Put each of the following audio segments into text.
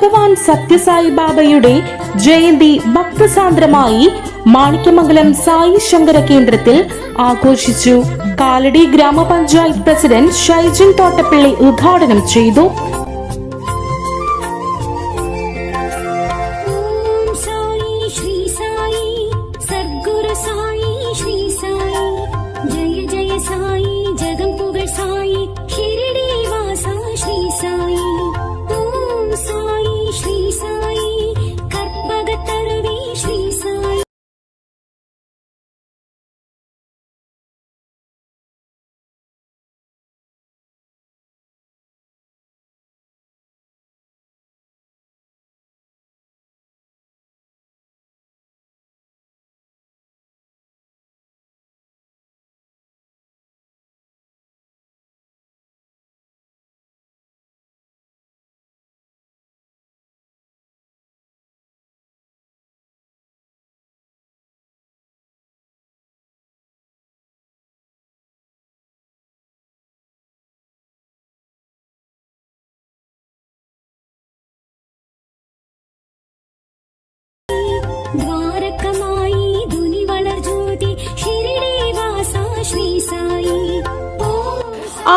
ഭഗവാൻ സത്യസായി ബാബയുടെ ജയന്തി ഭക്തസാന്ദ്രമായി മാണിക്യമംഗലം സായി ശങ്കര കേന്ദ്രത്തിൽ ആഘോഷിച്ചു. കാലടി ഗ്രാമപഞ്ചായത്ത് പ്രസിഡന്റ് ഷൈജിൻ തോട്ടപ്പള്ളി ഉദ്ഘാടനം ചെയ്തു.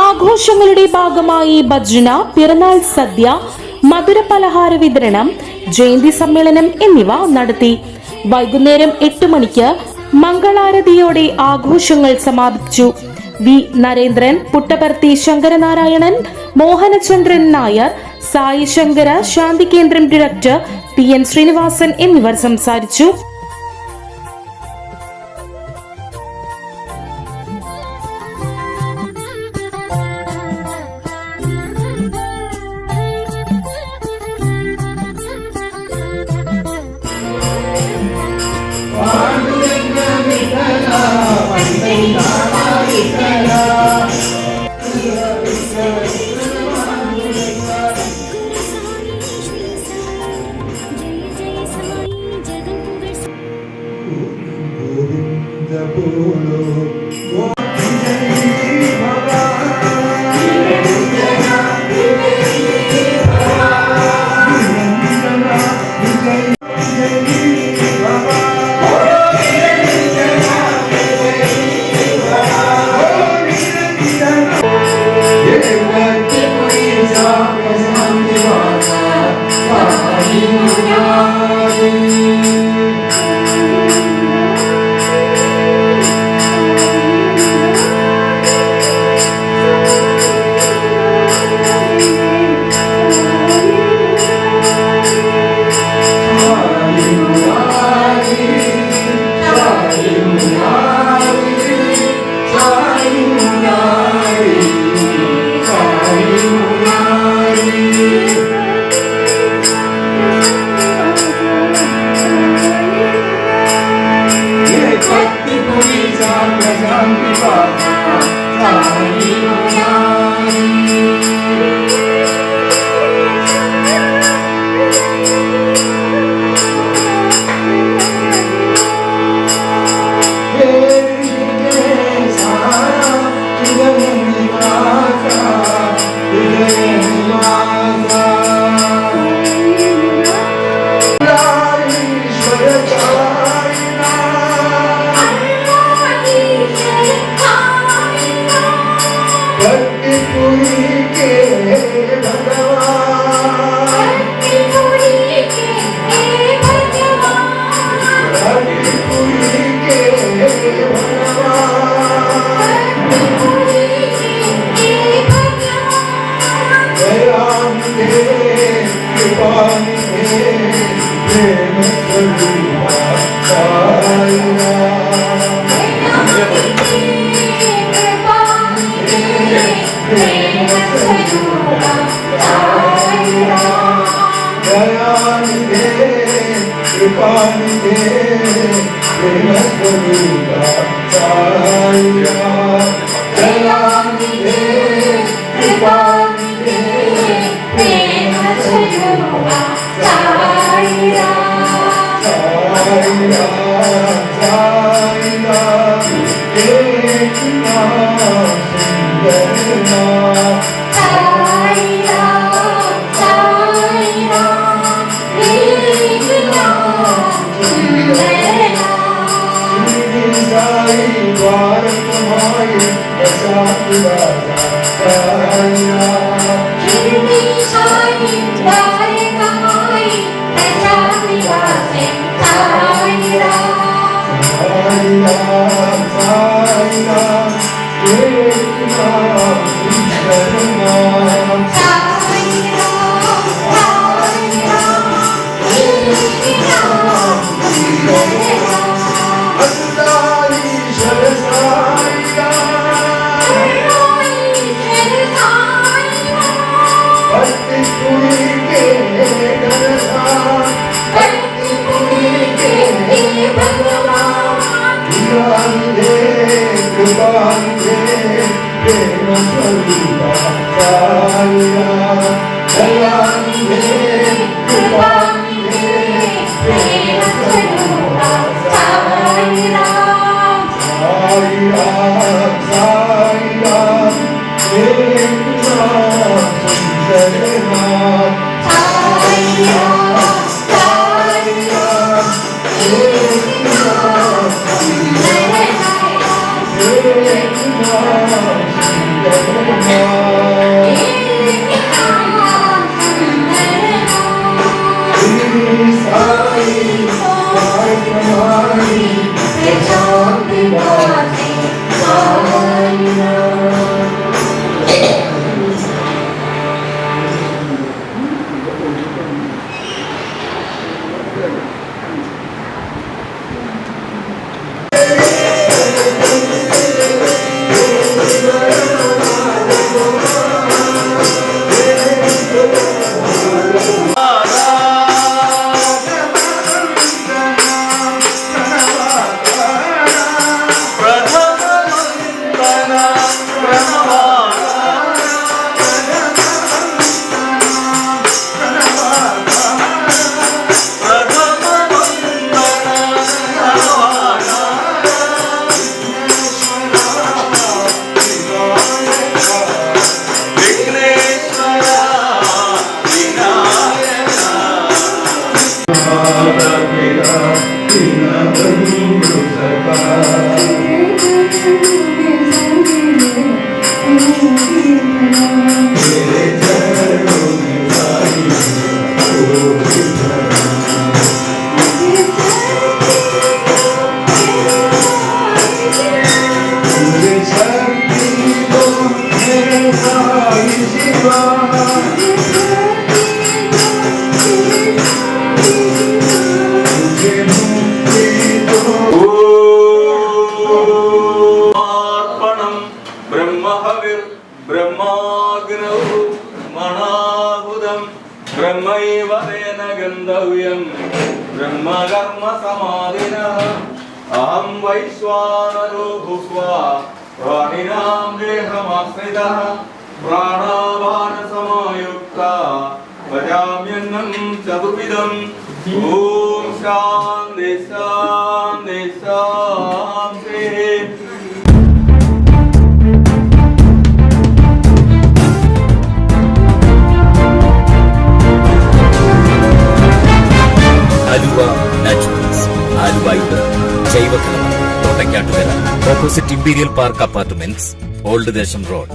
ആഘോഷങ്ങളുടെ ഭാഗമായി ഭജന, പിറന്നാൾ സദ്യ, മധുര പലഹാര വിതരണം, ജയന്തി സമ്മേളനം എന്നിവ നടത്തി. വൈകുന്നേരം 8 മണിക്ക് മംഗളാരതിയോടെ ആഘോഷങ്ങൾ സമാപിച്ചു. വി നരേന്ദ്രൻ, പുട്ടപർത്തി ശങ്കരനാരായണൻ, മോഹനചന്ദ്രൻ നായർ, സായി ശങ്കര ശാന്തി കേന്ദ്രം ഡയറക്ടർ PN ശ്രീനിവാസൻ എന്നിവർ സംസാരിച്ചു. ब्रह्मकर्म समाधिनः अहं वैश्वानरो भूत्वा प्राणिनां देहमाश्रितः प्राणापानसमायुक्तः भजाम्यन्नं चतुर्विधम् ॐ शान्ति शान्ति शान्तिः। ആലുവ നാച്ചുറൽസ്, ആലുവയുടെ ജൈവകലം, Thottakkattukara, opposite imperial park apartments, old Desom road.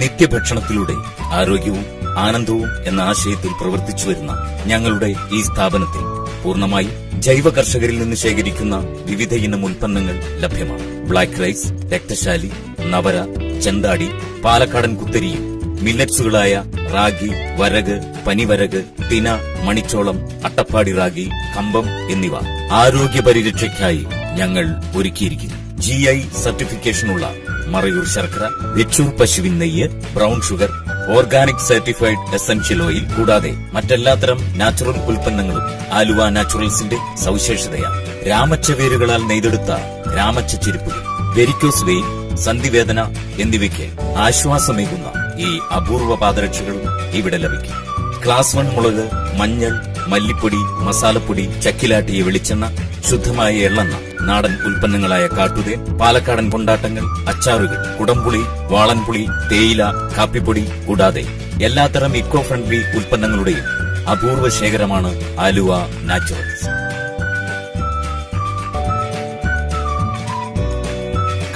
നിത്യഭക്ഷണത്തിലൂടെ ആരോഗ്യവും ആനന്ദവും എന്ന ആശയത്തിൽ പ്രവർത്തിച്ചു വരുന്ന ഞങ്ങളുടെ ഈ സ്ഥാപനത്തിൽ പൂർണ്ണമായി ജൈവ കർഷകരിൽ നിന്ന് ശേഖരിക്കുന്ന വിവിധ ഇനം ഉൽപ്പന്നങ്ങൾ ലഭ്യമാണ്. ബ്ലാക്ക് റൈസ്, രക്തശാലി, നവര, ചെന്താടി, പാലക്കാടൻ കുത്തരിയും മില്ലറ്റ്സുകളായ റാഗി, വരക്, പനിവരക്, തിന, മണിച്ചോളം, അട്ടപ്പാടി റാഗി, കമ്പം എന്നിവ ആരോഗ്യ പരിരക്ഷയ്ക്കായി ഞങ്ങൾ ഒരുക്കിയിരിക്കുന്നു. GI സർട്ടിഫിക്കേഷനുള്ള മറയൂർ ശർക്കര, വെച്ചൂർ പശുവിൻ നെയ്യ്, brown sugar, organic certified essential oil കൂടാതെ മറ്റെല്ലാത്തരം നാച്ചുറൽ ഉൽപ്പന്നങ്ങളും ആലുവ നാച്ചുറൽസിന്റെ സവിശേഷതയാണ്. രാമച്ച വേരുകളാൽ നെയ്തെടുത്ത രാമച്ച ചെരുപ്പുകൾ, വെരിക്കോസ് വെയിൻ, സന്ധിവേദന എന്നിവയ്ക്ക് ആശ്വാസമേകുന്ന ഈ അപൂർവ പാദരക്ഷകളും ഇവിടെ ലഭിക്കും. ക്ലാസ് 1 മുളക്, മഞ്ഞൾ, മല്ലിപ്പൊടി, മസാലപ്പൊടി, ചക്കിലാട്ടിയ വെളിച്ചെണ്ണ, ശുദ്ധമായ എള്ളെണ്ണ, നാടൻ ഉൽപ്പന്നങ്ങളായ കാട്ടുതേൻ, പാലക്കാടൻ കൊണ്ടാട്ടങ്ങൾ, അച്ചാറുകൾ, കുടംപുളി, വാളൻപുളി, തേയില, കാപ്പിപ്പൊടി കൂടാതെ എല്ലാത്തരം ഇക്കോ ഫ്രണ്ട്ലി ഉൽപ്പന്നങ്ങളുടെയും അപൂർവ ശേഖരമാണ് ആലുവ നാച്ചുറൽസ്.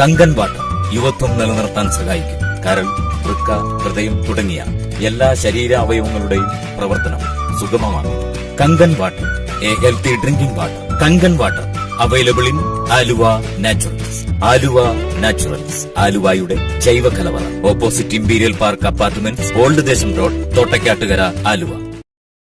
കങ്കൻ വാട്ടർ യുവത്വം നിലനിർത്താൻ സഹായിക്കും. കരൾ, വൃക്ക, ഹൃദയം തുടങ്ങിയ എല്ലാ ശരീരാവയവങ്ങളുടെയും പ്രവർത്തനം സുഗമമാകും. Kangen water, a healthy drinking water. Kangen water available in Aluva naturals. Aluva naturals, ആലുവയുടെ ജൈവ കലവറ. Opposite imperial park apartments, old Desom road, Thottakkattukara, Aluva.